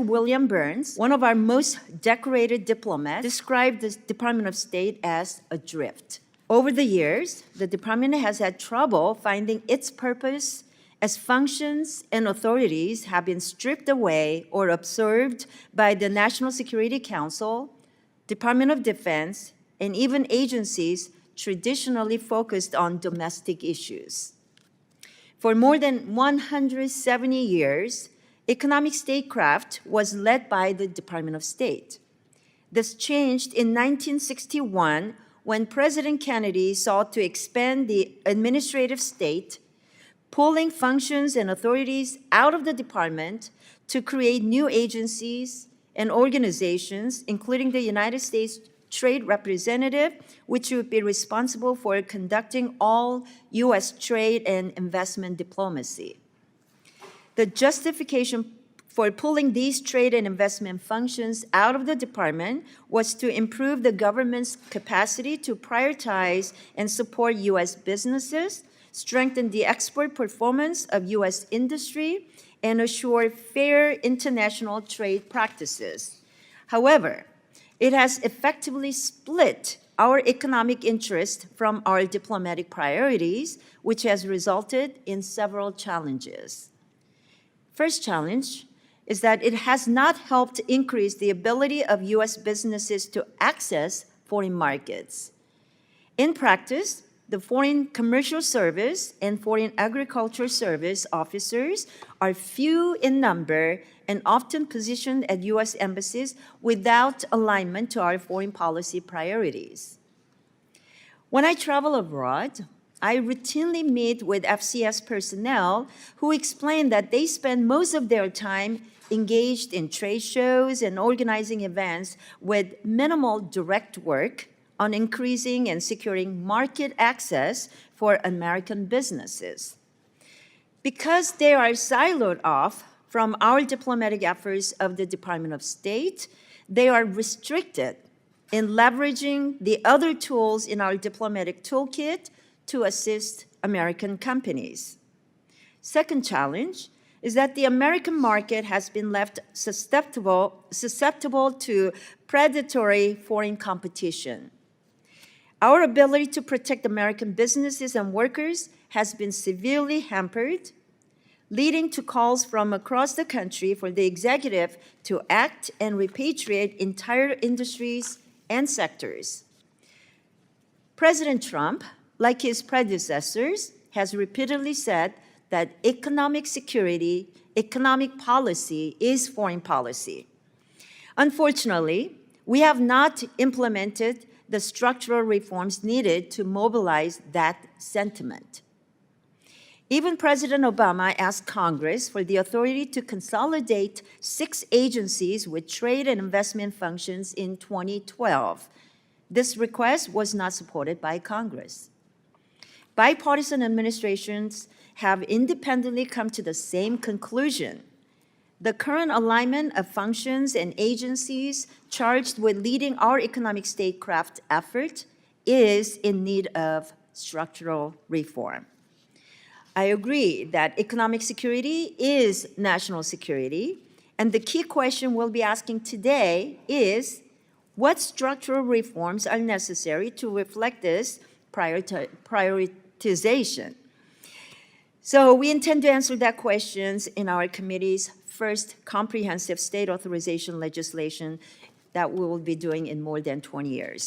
William Burns, one of our most decorated diplomats, described the Department of State as adrift. Over the years, the department has had trouble finding its purpose as functions and authorities have been stripped away or absorbed by the National Security Council, Department of Defense, and even agencies traditionally focused on domestic issues. For more than 170 years, economic statecraft was led by the Department of State. This changed in 1961 when President Kennedy sought to expand the administrative state, pulling functions and authorities out of the department to create new agencies and organizations, including the United States Trade Representative, which would be responsible for conducting all U.S. trade and investment diplomacy. The justification for pulling these trade and investment functions out of the department was to improve the government's capacity to prioritize and support U.S. businesses, strengthen the export performance of U.S. industry, and assure fair international trade practices. However, it has effectively split our economic interest from our diplomatic priorities, which has resulted in several challenges. First challenge is that it has not helped increase the ability of U.S. businesses to access foreign markets. In practice, the Foreign Commercial Service and Foreign Agriculture Service officers are few in number and often positioned at U.S. embassies without alignment to our foreign policy priorities. When I travel abroad, I routinely meet with FCS personnel who explain that they spend most of their time engaged in trade shows and organizing events with minimal direct work on increasing and securing market access for American businesses. Because they are siloed off from our diplomatic efforts of the Department of State, they are restricted in leveraging the other tools in our diplomatic toolkit to assist American companies. Second challenge is that the American market has been left susceptible to predatory foreign competition. Our ability to protect American businesses and workers has been severely hampered, leading to calls from across the country for the executive to act and repatriate entire industries and sectors. President Trump, like his predecessors, has repeatedly said that economic security, economic policy is foreign policy. Unfortunately, we have not implemented the structural reforms needed to mobilize that sentiment. Even President Obama asked Congress for the authority to consolidate 6 agencies with trade and investment functions in 2012. This request was not supported by Congress. Bipartisan administrations have independently come to the same conclusion. The current alignment of functions and agencies charged with leading our economic statecraft effort is in need of structural reform. I agree that economic security is national security, and the key question we'll be asking today is, what structural reforms are necessary to reflect this prioritization? So we intend to answer that questions in our committee's first comprehensive state authorization legislation that we will be doing in more than 20 years.